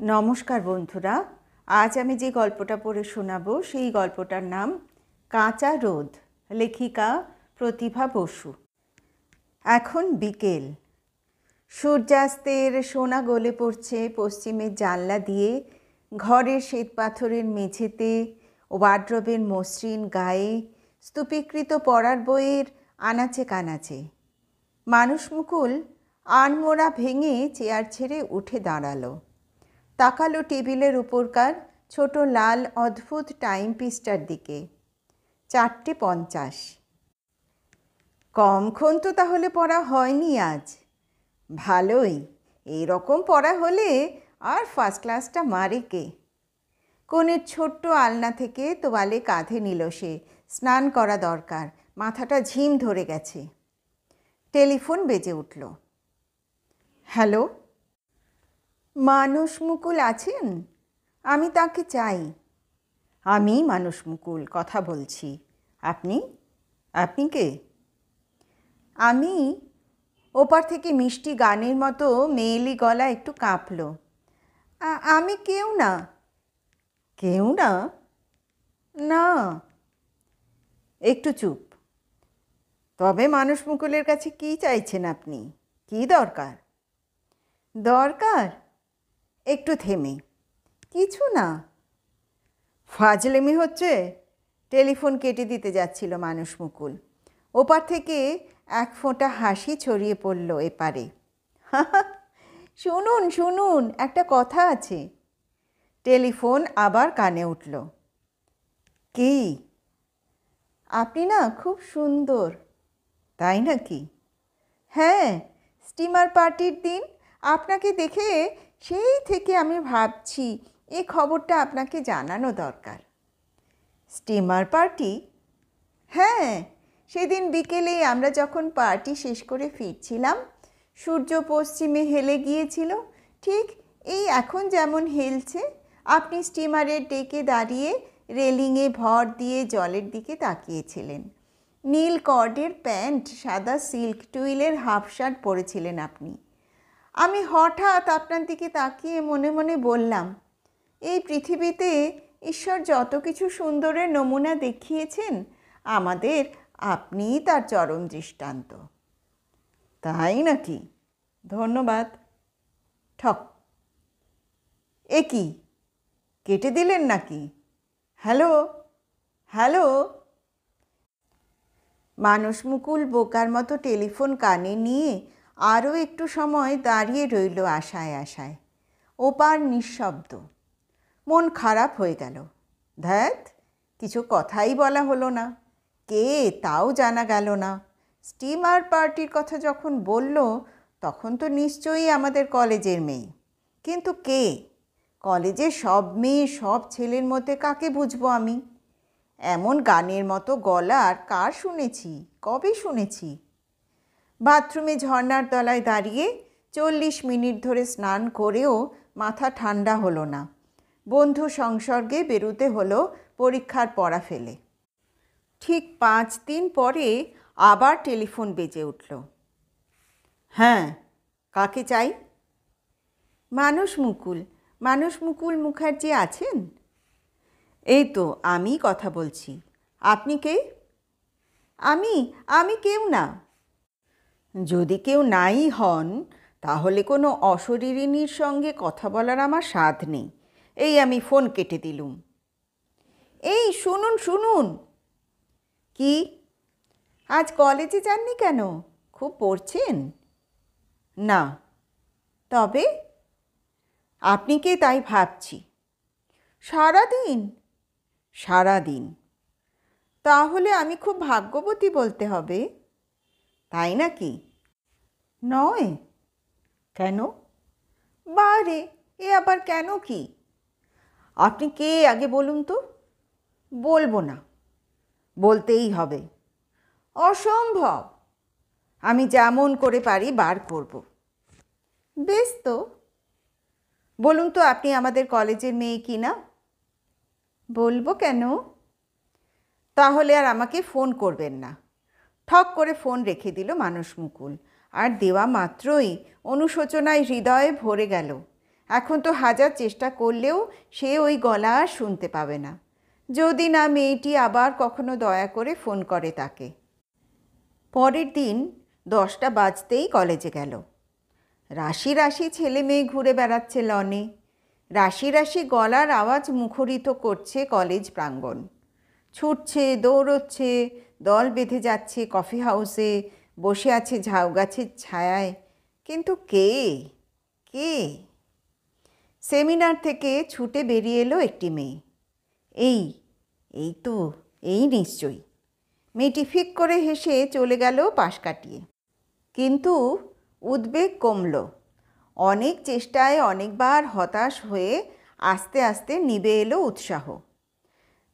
নমস্কার বন্ধুরা, আজ আমি যে গল্পটা পড়ে শোনাবো সেই গল্পটার নাম কাঁচা রোদ। লেখিকা প্রতিভা বসু। এখন বিকেল, সূর্যাস্তের সোনা গলে পড়ছে পশ্চিমের জানলা দিয়ে। ঘরের শ্বেতপাথরের মেঝেতে ও ওয়ার্ড্রোবের মসৃণ গায়ে স্তূপীকৃত পড়ার বইয়ের আনাচে কানাচে মানুষমুকুল আনমোড়া ভেঙে চেয়ার ছেড়ে উঠে দাঁড়ালো। তাকালো টেবিলের উপরকার ছোট লাল অদ্ভুত টাইম পিসটার দিকে। 4:50। কমক্ষণ তো তাহলে পড়া হয়নি আজ। ভালোই, এই রকম পড়া হলে আর ফার্স্ট ক্লাসটা মারে কে। কোণের ছোট্ট আলনা থেকে তোয়ালে কাঁধে নিল সে। স্নান করা দরকার, মাথাটা ঝিম ধরে গেছে। টেলিফোন বেজে উঠল। হ্যালো, মানুষ মুকুল আছেন? আমি তাকে চাই। আমি মানুষ মুকুল কথা বলছি। আপনি আপনি কে? আমি। ওপার থেকে মিষ্টি গানের মতো মেয়েলি গলা একটু কাঁপল। আমি কেউ না। কেউ না? না। একটু চুপ। তবে মানুষ মুকুলের কাছে কি চাইছেন আপনি? কি দরকার? দরকার? একটু থেমে, কিছু না। ফাজলেমি হচ্ছে? টেলিফোন কেটে দিতে যাচ্ছিল মানুষ মুকুল। ওপার থেকে এক ফোঁটা হাসি ছড়িয়ে পড়ল এপারে। শুনুন শুনুন, একটা কথা আছে। টেলিফোন আবার কানে উঠল। কি? আপনি না খুব সুন্দর। তাই নাকি? হ্যাঁ, স্টিমার পার্টির দিন আপনাকে দেখে সেই থেকে আমি ভাবছি এই খবরটা আপনাকে জানানো দরকার। Steamer party? হ্যাঁ, সেদিন বিকেলে আমরা যখন পার্টি শেষ করে ফিরছিলাম, সূর্য পশ্চিমে হেলে গিয়েছিল, ঠিক এই এখন যেমন হেলছে। আপনি স্টিমারের ডেকে দাঁড়িয়ে রেলিংয়ে ভর দিয়ে জলের দিকে তাকিয়েছিলেন। নীল কর্ডের প্যান্ট, সাদা সিল্ক টুইলের হাফ শার্ট পরেছিলেন আপনি। আমি হঠাৎ আপনার দিকে তাকিয়ে মনে মনে বললাম, এই পৃথিবীতে ঈশ্বর যত কিছু সুন্দরের নমুনা দেখিয়েছেন, আমাদের আপনিই তার চরম দৃষ্টান্ত। তাই নাকি? ধন্যবাদ। ঠক। এ কি, কেটে দিলেন নাকি? Hello hello. মানুষ মুকুল বোকার মতো টেলিফোন কানে নিয়ে আরও একটু সময় দাঁড়িয়ে রইল আশায় আশায়। ওপার নিঃশব্দ। মন খারাপ হয়ে গেল। ধ্যাত, কিছু কথাই বলা হলো না। কে তাও জানা গেল না। স্টিমার পার্টির কথা যখন বলল, তখন তো নিশ্চয়ই আমাদের কলেজের মেয়ে। কিন্তু কে? কলেজের সব মেয়ে সব ছেলের মধ্যে কাকে বুঝবো আমি? এমন গানের মতো গলা আর কার শুনেছি, কবে শুনেছি? বাথরুমে ঝর্নার তলায় দাঁড়িয়ে 40 মিনিট ধরে স্নান করেও মাথা ঠান্ডা হলো না। বন্ধু সংসর্গে বেরোতে হলো পরীক্ষার পড়া ফেলে। ঠিক 5 দিন পরে আবার টেলিফোন বেজে উঠল। হ্যাঁ, কাকে চাই? মানুষ মুকুল মুখার্জি আছেন? এই তো আমি কথা বলছি। আপনি কে? আমি কেউ না। যদি কেউ নাই হন, তাহলে কোনো অশরীরিনীর সঙ্গে কথা বলার আমার সাধ নেই। এই আমি ফোন কেটে দিলুম। এই শুনুন শুনুন। কি? আজ কলেজে যাননি কেন? খুব পড়ছেন? না। তবে? আপনি কে তাই ভাবছি। সারাদিন? সারাদিন। তাহলে আমি খুব ভাগ্যবতী বলতে হবে। তাই নাকি? নয়। কেন? বারে, এ আবার কেন কি? আপনি কে আগে বলুন তো। বলবো না। বলতেই হবে। অসম্ভব। আমি যেমন করে পারি বার করব। বেশ তো। বলুন তো, আপনি আমাদের কলেজের মেয়ে কি না? বলবো কেন? তাহলে আর আমাকে ফোন করবেন না। ঠক করে ফোন রেখে দিল মানুষ মুকুল। আর দেওয়া মাত্রই অনুশোচনায় হৃদয়ে ভরে গেল। এখন তো হাজার চেষ্টা করলেও সে ওই গলা আর শুনতে পাবে না, যদি না মেয়েটি আবার কখনো দয়া করে ফোন করে তাকে। পরের দিন 10টা বাজতেই কলেজে গেল। রাশি রাশি ছেলে মেয়ে ঘুরে বেড়াচ্ছে লনে, রাশি রাশি গলার আওয়াজ মুখরিত করছে কলেজ প্রাঙ্গণ। ছুটছে, দৌড়চ্ছে, দল বেঁধে যাচ্ছে কফি হাউসে, বসে আছে ঝাউ গাছের ছায়ায়। কিন্তু কে কে? সেমিনার থেকে ছুটে বেরিয়ে এলো একটি মেয়ে। এই এই তো, এই নিশ্চয়ই। মেয়েটি ফিক করে হেসে চলে গেল পাশ কাটিয়ে। কিন্তু উদ্বেগ কমল। অনেক চেষ্টায় অনেকবার হতাশ হয়ে আস্তে আস্তে নিভে এলো উৎসাহ।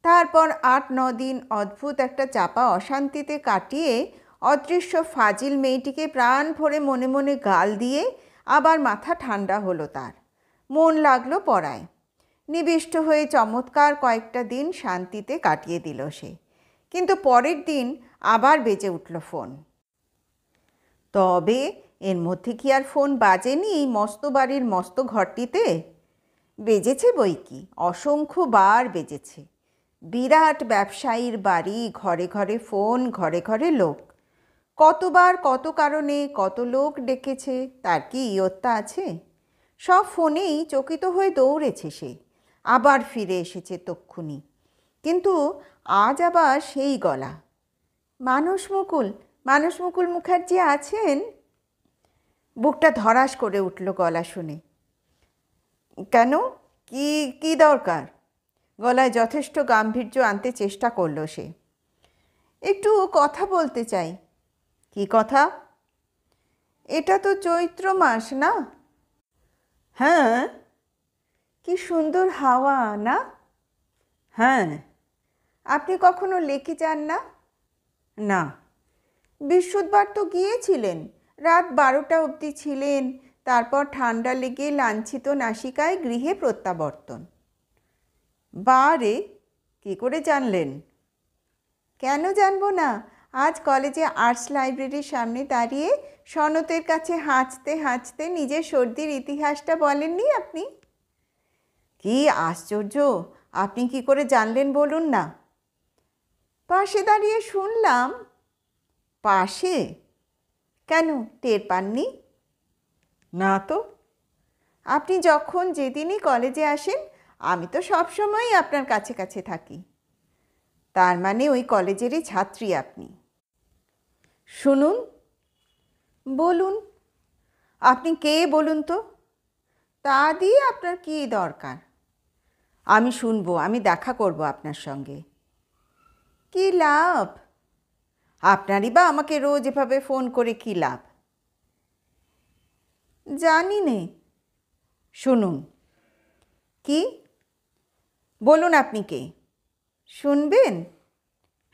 তারপর 8-9 দিন অদ্ভুত একটা চাপা অশান্তিতে কাটিয়ে অদৃশ্য ফাজিল মেয়েটিকে প্রাণ ভরে মনে মনে গাল দিয়ে আবার মাথা ঠান্ডা হলো তার। মন লাগলো পড়ায়। নিবিষ্ট হয়ে চমৎকার কয়েকটা দিন শান্তিতে কাটিয়ে দিল সে। কিন্তু পরের দিন আবার বেজে উঠল ফোন। তবে এর মধ্যে কি আর ফোন বাজেনি এই মস্ত বাড়ির মস্ত ঘরটিতে? বেজেছে বই কি, অসংখ্য বার বেজেছে। বিরাট ব্যবসায়ীর বাড়ি, ঘরে ঘরে ফোন, ঘরে ঘরে লোক। কতবার কত কারণে কত লোক ডেকেছে, তার কি ইয়ত্তা আছে? সব ফোনেই চকিত হয়ে দৌড়েছে সে, আবার ফিরে এসেছে তক্ষুনি। কিন্তু আজ আবার সেই গলা। মানুষ মুকুল মুখার্জি আছেন? বুকটা ধড়াস করে উঠল গলা শুনে। কেন, কি কি দরকার? গলায় যথেষ্ট গাম্ভীর্য আনতে চেষ্টা করল সে। একটু কথা বলতে চাই। কি কথা? এটা তো চৈত্র মাস না? হ্যাঁ। কি সুন্দর হাওয়া না? হ্যাঁ। আপনি কখনো লেকে যান না? না। বৃহস্পতিবার তো গিয়েছিলেন, রাত 12টা অবধি ছিলেন, তারপর ঠান্ডা লেগে লাঞ্ছিত নাসিকায় গৃহে প্রত্যাবর্তন। বারে, কী করে জানলেন? কেন জানবো না? আজ কলেজে আর্টস লাইব্রেরির সামনে দাঁড়িয়ে সনতের কাছে হাঁচতে হাঁচতে নিজের সর্দির ইতিহাসটা বলেননি আপনি? কি আশ্চর্য! আপনি কি করে জানলেন বলুন না? পাশে দাঁড়িয়ে শুনলাম। পাশে? কেন, টের পাননি? না তো। আপনি যখন যেদিনই কলেজে আসেন আমি তো সবসময়ই আপনার কাছে কাছে থাকি। তার মানে ওই কলেজেরই ছাত্রী আপনি? শুনুন। বলুন। আপনি কে বলুন তো? তা দিয়ে আপনার কী দরকার? আমি শুনবো, আমি দেখা করব আপনার সঙ্গে। কী লাভ? আপনারই বা আমাকে রোজ এভাবে ফোন করে কী লাভ? জানি নে। শুনুন। কি? বলুন আপনি কে? শুনবেন?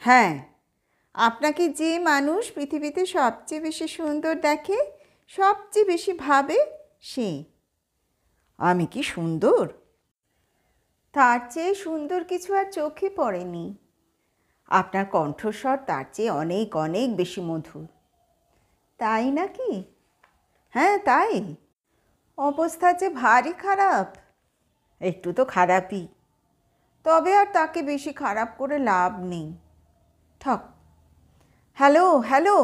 হ্যাঁ। আপনাকে যে মানুষ পৃথিবীতে সবচেয়ে বেশি সুন্দর দেখে, সবচেয়ে বেশি ভাবে, সে। আমি কি সুন্দর? তার চেয়ে সুন্দর কিছু আর চোখে পড়েনি। আপনার কণ্ঠস্বর তার চেয়ে অনেক অনেক বেশি মধুর। তাই নাকি? হ্যাঁ তাই। অবস্থা যে ভারী খারাপ। একটু তো খারাপই, তবে আর তাকে বেশি খারাপ করে লাভ নেই। ঠক। Hello hello.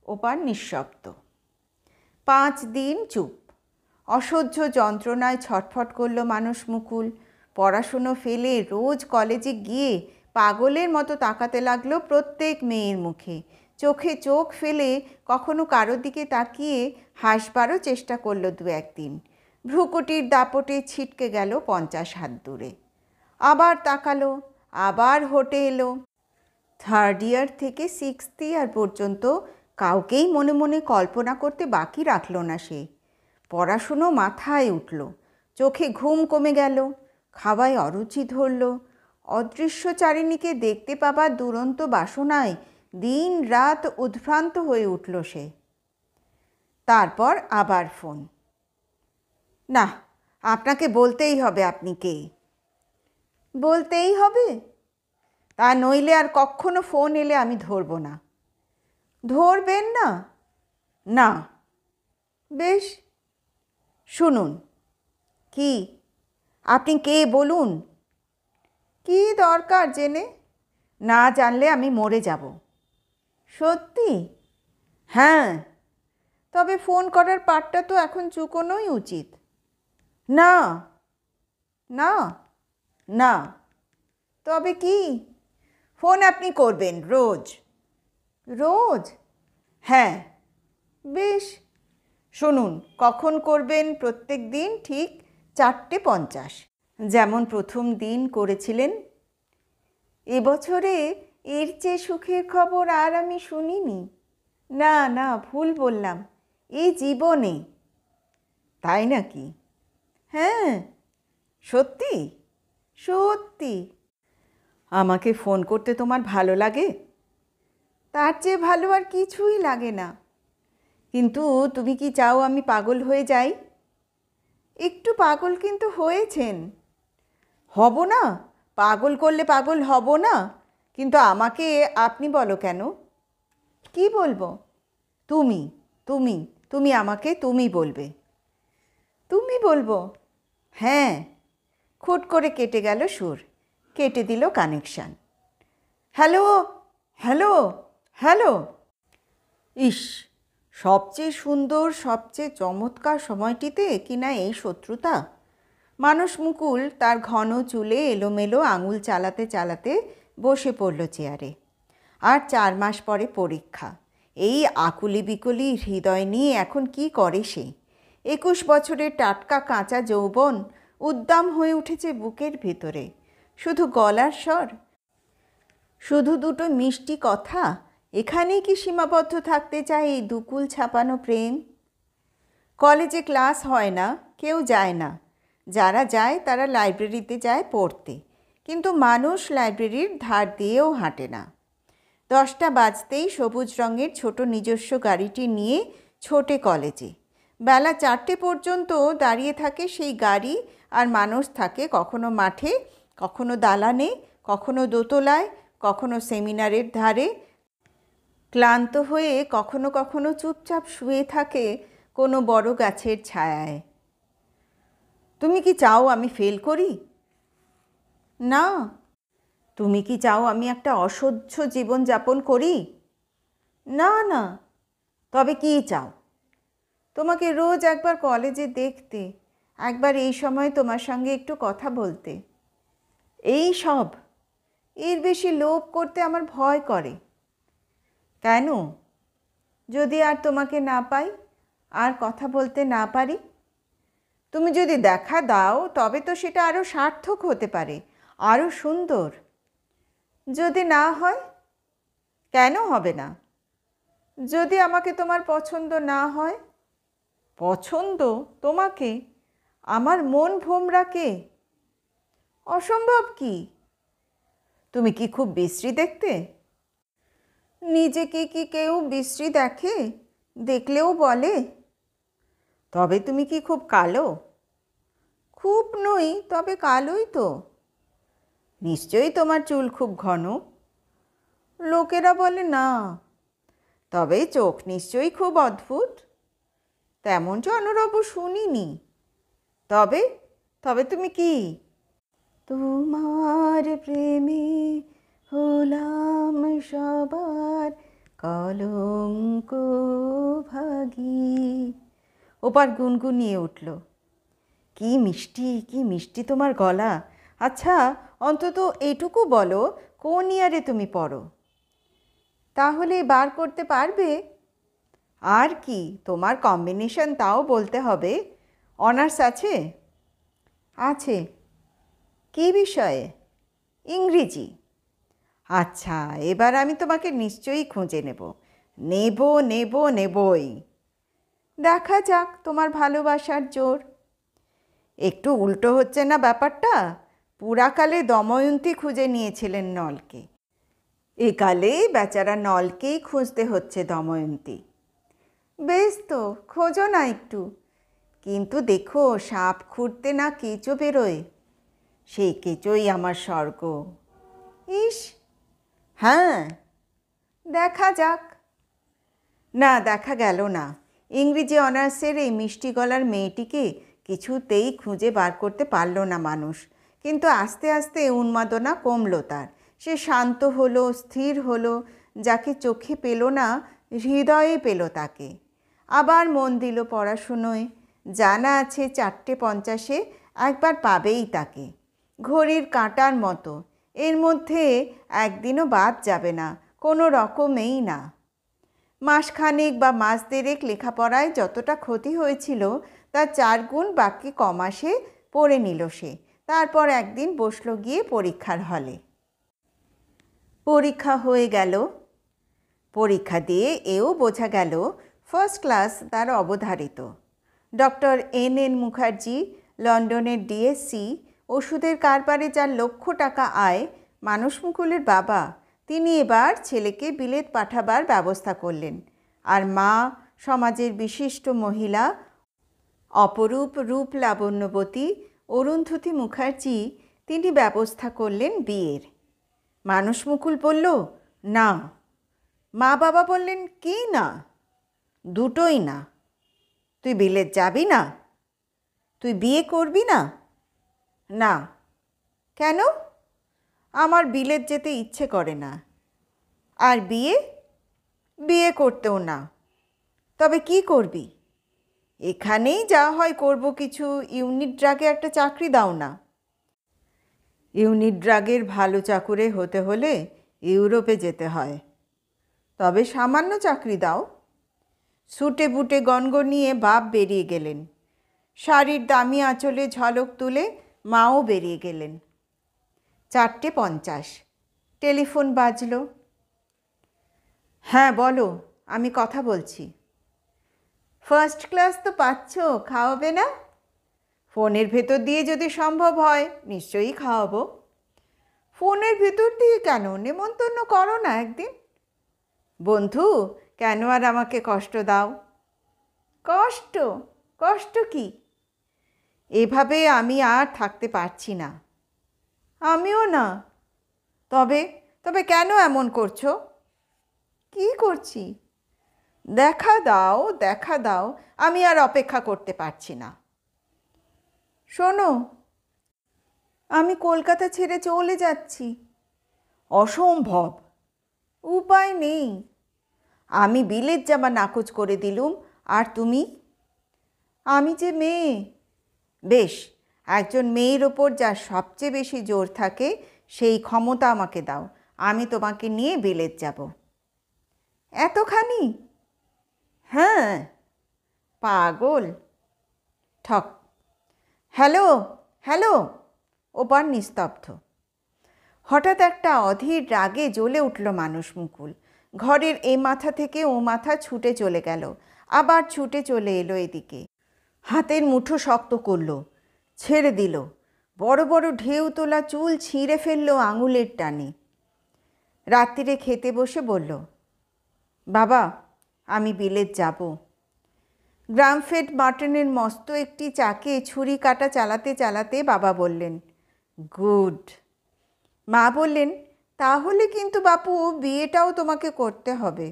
ওপার নিঃশব্দ। 5 দিন চুপ। অসহ্য যন্ত্রণায় ছটফট করল মানুষ মুকুল। পড়াশুনো ফেলে রোজ কলেজে গিয়ে পাগলের মতো তাকাতে লাগলো প্রত্যেক মেয়ের মুখে। চোখে চোখ ফেলে কখনো কারোর দিকে তাকিয়ে হাসবারও চেষ্টা করলো 2-1 দিন। ভ্রুকুটির দাপটে ছিটকে গেল 50 হাত দূরে। আবার তাকালো, আবার হোটে এলো। 3rd ইয়ার থেকে 6th ইয়ার পর্যন্ত কাউকেই মনে মনে কল্পনা করতে বাকি রাখল না সে। পড়াশুনো মাথায় উঠল, চোখে ঘুম কমে গেল, খাওয়ায় অরুচি ধরল। অদৃশ্য চারিণীকে দেখতে পাবার দুরন্ত বাসনায় দিন রাত উদ্ভ্রান্ত হয়ে উঠল সে। তারপর আবার ফোন। না, আপনাকে বলতেই হবে আপনি কে। বলতেই হবে? তা নইলে আর কখনো ফোন এলে আমি ধরব না। ধরবেন না? না। বেশ, শুনুন। কি? আপনি কে বলুন? কি দরকার জেনে? না জানলে আমি মরে যাব। সত্যি? হ্যাঁ। তবে ফোন করার পাটটা তো এখন চুকোনোই উচিত। না না না। তবে কি? ফোন আপনি করবেন রোজ। রোজ? হ্যাঁ। বেশ। শুনুন, কখন করবেন? প্রত্যেক দিন ঠিক 4:50, যেমন প্রথম দিন করেছিলেন। এবছরে এর চেয়ে সুখের খবর আর আমি শুনিনি। না না, ভুল বললাম, এই জীবনে। তাই নাকি? হ্যাঁ। সত্যি? সত্যি? আমাকে ফোন করতে তোমার ভালো লাগে? তার চেয়ে ভালো আর কিছুই লাগে না। কিন্তু তুমি কি চাও আমি পাগল হয়ে যাই? একটু পাগল কিন্তু হয়েছেন। হব না? পাগল করলে পাগল হব না? কিন্তু আমাকে আপনি বলো কেন? কি বলবো? তুমি তুমি তুমি আমাকে তুমি বলবে। তুমি বলবো? হ্যাঁ। খুট করে কেটে গেল সুর, কেটে দিল কানেকশান। Hello hello hello. ইস, সবচেয়ে সুন্দর, সবচেয়ে চমৎকার সময়টিতে কিনা এই শত্রুতা। মানস মুকুল তার ঘন চুলে এলোমেলো আঙুল চালাতে চালাতে বসে পড়ল চেয়ারে। আর 4 মাস পরে পরীক্ষা। এই আকুলি বিকুলি হৃদয় নিয়ে এখন কি করে সে? 21 বছরের টাটকা কাঁচা যৌবন উদ্দাম হয়ে উঠেছে বুকের ভিতরে। শুধু গলার স্বর, শুধু দুটো মিষ্টি কথা, এখানেই কি সীমাবদ্ধ থাকতে চায় এই দুকুল ছাপানো প্রেম? কলেজে ক্লাস হয় না, কেউ যায় না। যারা যায় তারা লাইব্রেরিতে যায় পড়তে, কিন্তু মানুষ লাইব্রেরির ধার দিয়েও হাঁটে না। 10টা বাজতেই সবুজ রঙের ছোট নিজস্ব গাড়িটি নিয়ে ছোটে কলেজে। বেলা 4টে পর্যন্ত দাঁড়িয়ে থাকে সেই গাড়ি, আর মানুষ থাকে কখনো মাঠে, কখনো দালানে, কখনো দোতলায়, কখনো সেমিনারের ধারে। ক্লান্ত হয়ে কখনো কখনো চুপচাপ শুয়ে থাকে কোনো বড় গাছের ছায়ায়। তুমি কি চাও আমি ফেল করি? না। তুমি কি চাও আমি একটা অসহ্য জীবন যাপন করি? না না। তবে কি চাও? তোমাকে রোজ একবার কলেজে দেখতে, একবার এই সময় তোমার সঙ্গে একটু কথা বলতে। এই সব? এর বেশি লোভ করতে আমার ভয় করে। কেন? যদি আর তোমাকে না পাই, আর কথা বলতে না পারি? তুমি যদি দেখা দাও তবে তো সেটা আরও সার্থক হতে পারে, আরও সুন্দর। যদি না হয়? কেন হবে না? যদি আমাকে তোমার পছন্দ না হয়? পছন্দ তোমাকে? আমার মন ভোমরাকে? অসম্ভব কি? তুমি কি খুব বিশ্রী দেখতে? নিজেকে কি কেউ বিশ্রী দেখে? দেখলেও বলে? তবে তুমি কি খুব কালো? খুব নই, তবে কালোই তো। নিশ্চয়ই তোমার চুল খুব ঘন? লোকেরা বলে না। তবে চোখ নিশ্চয়ই খুব অদ্ভুত? তেমন জনরব শুনিনি। তবে তবে তুমি কি? তোমার প্রেমে হলাম সবার কলঙ্ক ভাগী। ওপার গুনগুনিয়ে উঠল। কি মিষ্টি, কি মিষ্টি তোমার গলা। আচ্ছা, অন্তত এইটুকু বলো, কোন ইয়ারে তুমি পড়ো? তাহলে বার করতে পারবে? আর কি, তোমার কম্বিনেশন তাও বলতে হবে। অনার্স আছে? আছে। কী বিষয়ে? ইংরেজি। আচ্ছা, এবার আমি তোমাকে নিশ্চয়ই খুঁজে নেব। নেব নেব নেবই। দেখা যাক তোমার ভালোবাসার জোর। একটু উল্টো হচ্ছে না ব্যাপারটা? পুরাকালে দময়ন্তী খুঁজে নিয়েছিলেন নলকে, একালে বেচারা নলকেই খুঁজতে হচ্ছে দময়ন্তী। বেশ তো, খোঁজো না একটু। কিন্তু দেখো, সাপ খুঁড়তে না কেঁচো বেরোয়, সেই কেঁচোই আমার স্বর্গ। ইস। হ্যাঁ, দেখা যাক। না, দেখা গেল না। ইংরেজি অনার্সের এই মিষ্টি গলার মেয়েটিকে কিছুতেই খুঁজে বার করতে পারল না মানুষ। কিন্তু আস্তে আস্তে উন্মাদনা কমলো তার। সে শান্ত হলো, স্থির হলো। যাকে চোখে পেল না, হৃদয়ে পেল তাকে। আবার মন দিল পড়াশুনোয়। জানা আছে 4:50 একবার পাবেই তাকে, ঘড়ির কাঁটার মতো। এর মধ্যে একদিনও বাদ যাবে না, কোনো রকমেই না। মাসখানেক বা মাস দেড়েক লেখাপড়ায় যতটা ক্ষতি হয়েছিল তার 4 গুণ বাকি কমাসে পড়ে নিল সে। তারপর একদিন বসলো গিয়ে পরীক্ষার হলে। পরীক্ষা হয়ে গেল। পরীক্ষা দিয়ে এও বোঝা গেল ফার্স্ট ক্লাস তার অবধারিত। Doctor N.N. মুখার্জি, লন্ডনের ডিএসসি, ওষুধের কারবারে যার লক্ষ টাকা আয়, মানুষ মুকুলের বাবা, তিনি এবার ছেলেকে বিলেত পাঠাবার ব্যবস্থা করলেন। আর মা, সমাজের বিশিষ্ট মহিলা, অপরূপ রূপ লাবণ্যবতী অরুন্ধতী মুখার্জি, তিনি ব্যবস্থা করলেন বিয়ের। মানুষ মুকুল বলল না। মা বাবা বললেন কি না? দুটোই না। তুই বিলেত যাবি না? তুই বিয়ে করবি না? না। কেন? আমার বিলেত যেতে ইচ্ছে করে না। আর বিয়ে? বিয়ে করতেও না। তবে কি করবি? এখানেই যা হয় করব কিছু। ইউনিট ড্রাগে একটা চাকরি দাও না। ইউনিট ড্রাগের ভালো চাকুরে হতে হলে ইউরোপে যেতে হয়। তবে সামান্য চাকরি দাও। সুটে বুটে গনগনিয়ে বাপ বেরিয়ে গেলেন। শাড়ির দামি আঁচলে ঝলক তুলে মাও বেরিয়ে গেলেন। 4:50 টেলিফোন বাজল। হ্যাঁ বলো, আমি কথা বলছি। ফার্স্ট ক্লাস তো পাচ্ছ, খাওয়াবে না? ফোনের ভেতর দিয়ে যদি সম্ভব হয় নিশ্চয়ই খাওয়াবো। ফোনের ভেতর দিয়ে কেন? নেমন্তন্ন করো না একদিন। বন্ধু, কেন আর আমাকে কষ্ট দাও? কষ্ট? কষ্ট কি? এভাবে আমি আর থাকতে পারছি না। আমিও না। তবে তবে কেন এমন করছো? কি করছি? দেখা দাও, দেখা দাও। আমি আর অপেক্ষা করতে পারছি না। শোনো, আমি কলকাতা ছেড়ে চলে যাচ্ছি। অসম্ভব। উপায় নেই। আমি বিলেত যাবা নাকচ করে দিলুম, আর তুমি? আমি যে মেয়ে। বেশ, একজন মেয়ের ওপর যার সবচেয়ে বেশি জোর থাকে সেই ক্ষমতা আমাকে দাও। আমি তোমাকে নিয়ে বিলেত যাব। এতখানি? হ্যাঁ। পাগল। ঠক। Hello, hello. ওপার নিস্তব্ধ। হঠাৎ একটা অধীর রাগে জ্বলে উঠল মানুষ মুকুল। ঘরের এ মাথা থেকে ও মাথা ছুটে চলে গেল, আবার ছুটে চলে এলো এদিকে। হাতের মুঠো শক্ত করল, ছেড়ে দিল। বড় বড় ঢেউ তোলা চুল ছিঁড়ে ফেলল আঙুলের টানে। রাত্রিরে খেতে বসে বলল, বাবা, আমি বিলেত যাব। গ্রামফেড মাটনের মস্ত একটি চাকে ছুরি কাটা চালাতে চালাতে বাবা বললেন, গুড। মা বললেন, তাহলে কিন্তু বাপু বিয়েটাও তোমাকে করতে হবে।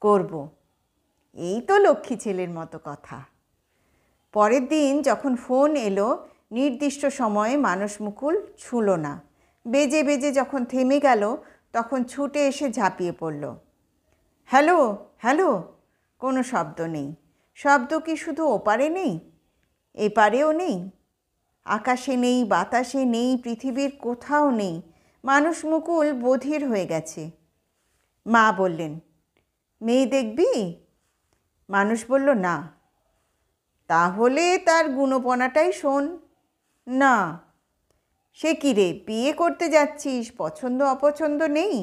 করব। এই তো লক্ষ্মী ছেলের মতো কথা। পরের দিন যখন ফোন এলো, নির্দিষ্ট সময়ে মানুষ মুকুল ছুঁল না। বেজে বেজে যখন থেমে গেল তখন ছুটে এসে ঝাঁপিয়ে পড়ল। Hello, hello. কোনো শব্দ নেই। শব্দ কি শুধু ওপারে নেই, এপারেও নেই? আকাশে নেই, বাতাসে নেই, পৃথিবীর কোথাও নেই। মানুষ মুকুল বধির হয়ে গেছে। মা বললেন, মেয়ে দেখবি? মানুষ বলল, না। তাহলে তার গুণপনাটাই শোন। না। সে কি রে, বিয়ে করতে যাচ্ছিস, পছন্দ অপছন্দ নেই?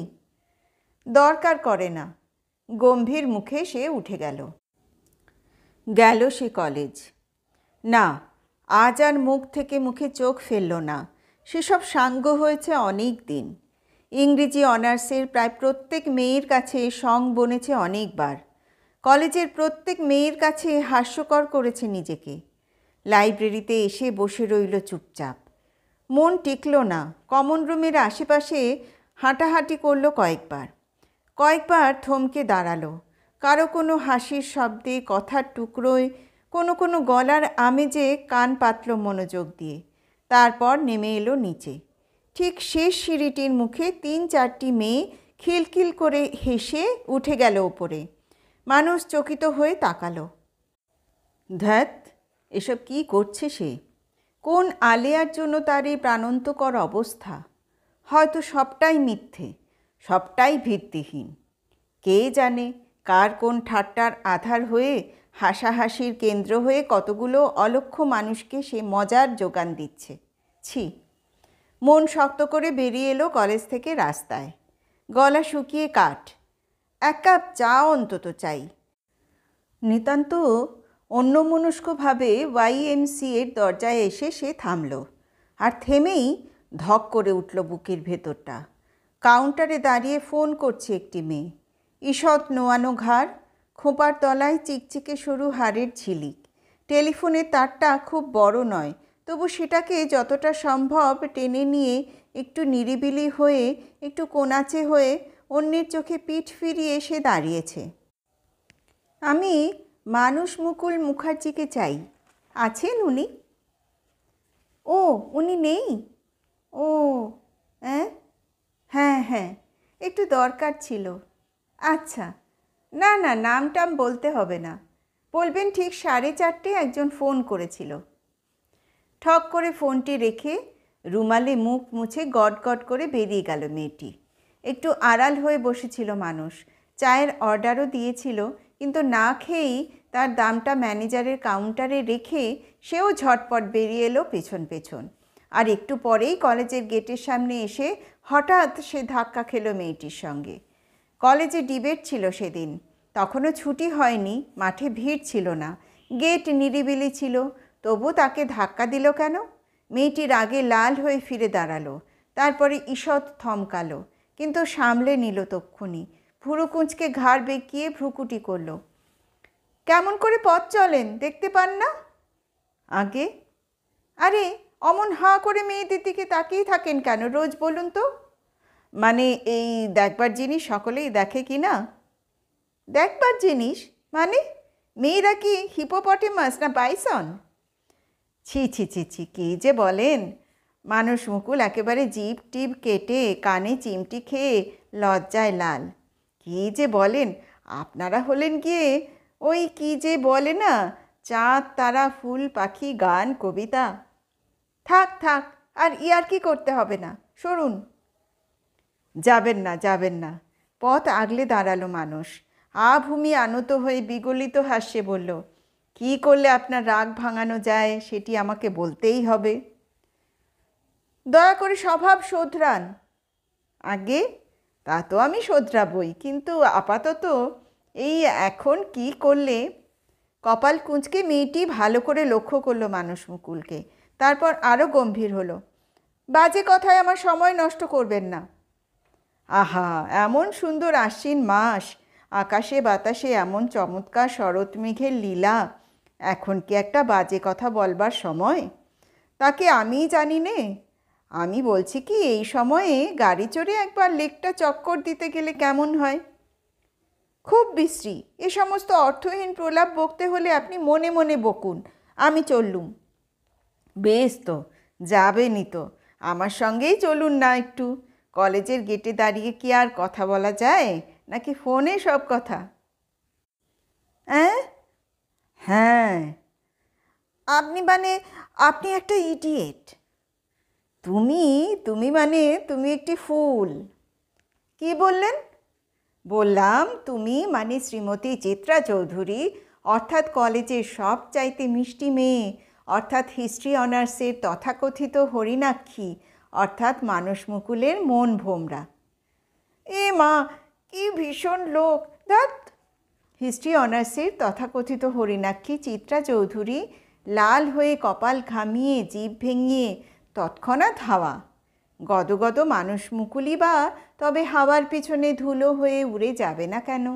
দরকার করে না। গম্ভীর মুখে সে উঠে গেল। গেল সে কলেজ। না, আজ আর মুখ থেকে মুখে চোখ ফেলল না। সেসব সাঙ্গ হয়েছে অনেক দিন। ইংরেজি অনার্সের প্রায় প্রত্যেক মেয়ের কাছে সং বনেছে অনেকবার। কলেজের প্রত্যেক মেয়ের কাছে হাস্যকর করেছে নিজেকে। লাইব্রেরিতে এসে বসে রইল চুপচাপ। মন টিকল না। কমন রুমের আশেপাশে হাঁটাহাঁটি করল কয়েকবার। কয়েকবার থমকে দাঁড়ালো। কারো কোনো হাসির শব্দে, কথার টুকরোয়, কোনো কোনো গলার আমেজে কান পাতল মনোযোগ দিয়ে। তারপর নেমে এলো নিচে। ঠিক শেষ সিঁড়িটির মুখে ৩-৪টি মেয়ে খিলখিল করে হেসে উঠে গেল ওপরে। মানুষ চকিত হয়ে তাকালো। ধ্যাত, এসব কি করছে সে? কোন আলেয়ার জন্য তার এই প্রাণান্তকর অবস্থা? হয়তো সবটাই মিথ্যে, সবটাই ভিত্তিহীন। কে জানে কার কোন ঠাট্টার আধার হয়ে, হাসাহাসির কেন্দ্র হয়ে কতগুলো অলক্ষ্য মানুষকে সে মজার যোগান দিচ্ছে। ছি! মন শক্ত করে বেরিয়ে এলো কলেজ থেকে রাস্তায়। গলা শুকিয়ে কাঠ। এক কাপ চা অন্তত চাই। নিতান্ত অন্যমনস্কভাবে YMCA-র দরজায় এসে সে থামল। আর থেমেই ধক করে উঠল বুকের ভেতরটা। কাউন্টারে দাঁড়িয়ে ফোন করছে একটি মেয়ে। ঈষৎ নোয়ানো ঘাড়, খোঁপার তলায় চিকচিকে সরু হাড়ের ঝিলিক। টেলিফোনের তারটা খুব বড় নয়, তবু সেটাকে যতটা সম্ভব টেনে নিয়ে একটু নিরিবিলি হয়ে, একটু কোণাচে হয়ে অন্যের চোখে পিঠ ফিরিয়ে সে দাঁড়িয়েছে। আমি মানুষ মুকুল মুখার্জিকে চাই। আছেন উনি? ও, উনি নেই? ও, হ্যাঁ হ্যাঁ, একটু দরকার ছিল। আচ্ছা, না না, নাম টাম বলতে হবে না। বলবেন ঠিক 4:30 একজন ফোন করেছিল। ঠক করে ফোনটি রেখে রুমালে মুখ মুছে গটগট করে বেরিয়ে গেল মেয়েটি। একটু আড়াল হয়ে বসেছিল মানুষ। চায়ের অর্ডারও দিয়েছিল, কিন্তু না খেয়েই তার দামটা ম্যানেজারের কাউন্টারে রেখে সেও ঝটপট বেরিয়ে এলো পেছন পেছন। আর একটু পরেই কলেজের গেটের সামনে এসে হঠাৎ সে ধাক্কা খেলো মেয়েটির সঙ্গে। কলেজে ডিবেট ছিল সেদিন। তখনও ছুটি হয়নি, মাঠে ভিড় ছিল না, গেট নিরিবিলি ছিল। তবু তাকে ধাক্কা দিল কেন? মেয়েটি রাগে লাল হয়ে ফিরে দাঁড়ালো। তারপরে ঈষৎ থমকালো, কিন্তু সামলে নিল তক্ষুনি। ভুরু কুঁচকে ঘাড় বেঁকিয়ে ভ্রুকুটি করল। কেমন করে পথ চলেন দেখতে পান না? আগে? আরে অমন হাঁ করে মেয়েদের দিকে তাকিয়ে থাকেন কেন রোজ বলুন তো? মানে এই দেখবার জিনিস সকলেই দেখে কি না? দেখবার জিনিস মানে? মেয়েরা কি হিপোপটেমাস না বাইসন? ছি ছি ছি ছি, কী যে বলেন! মানুষ মুকুল একেবারে জিভ টিপ কেটে কানে চিমটি খেয়ে লজ্জায় লাল। কী যে বলেন! আপনারা হলেন গিয়ে ওই কী যে বলে না, চাঁদ তারা ফুল পাখি গান কবিতা। থাক থাক, আর ইয়ার্কি করতে হবে না, সরুন। যাবেন না, যাবেন না। পথ আগলে দাঁড়ালো মানুষ। আভূমি আনত হয়ে বিগলিত হাস্যে বলল, কী করলে আপনার রাগ ভাঙানো যায় সেটি আমাকে বলতেই হবে। দয়া করে স্বভাব শোধরান। আগে তা তো আমি শোধরাবই, কিন্তু আপাতত এই এখন কি করলে? কপাল কুঁচকে মেয়েটি ভালো করে লক্ষ্য করলো মানুষ মুকুলকে। তারপর আরও গম্ভীর হলো। বাজে কথায় আমার সময় নষ্ট করবেন না। আহা, এমন সুন্দর আশ্বিন মাস, আকাশে বাতাসে এমন চমৎকার শরৎ মেঘের লীলা, এখন কি একটা বাজে কথা বলবার সময়? তাকে আমিই জানি নে। আমি বলছি কি, এই সময়ে গাড়ি চড়ে একবার লেকটা চক্কর দিতে গেলে কেমন হয়? খুব বিশ্রী। এ সমস্ত অর্থহীন প্রলাপ বকতে হলে আপনি মনে মনে বকুন, আমি চললুম। বেশ তো, যাবেনই তো, আমার সঙ্গেই চলুন না একটু। কলেজের গেটে দাঁড়িয়ে কি আর কথা বলা যায়, নাকি ফোনে সব কথা? হ্যাঁ, আপনি মানে আপনি একটা ইডিয়েট। তুমি তুমি মানে তুমি একটি ফুল। কি বললেন? বললাম তুমি মানে শ্রীমতী চিত্রা চৌধুরী, অর্থাৎ কলেজের সব চাইতে মিষ্টি মেয়ে, অর্থাৎ হিস্ট্রি অনার্সের তথাকথিত হরিণাক্ষী, অর্থাৎ মানুষ মুকুলের মন ভোমরা। এ মা, কি ভীষণ লোক! ধ্যাৎ! হিস্ট্রি অনার্সের তথাকথিত হরিণাক্ষী চিত্রা চৌধুরী লাল হয়ে কপাল ঘামিয়ে জিভ ভেঙিয়ে তৎক্ষণাৎ হাওয়া। গদগদ মানুষ মুকুলই বা তবে হাওয়ার পিছনে ধুলো হয়ে উড়ে যাবে না কেন?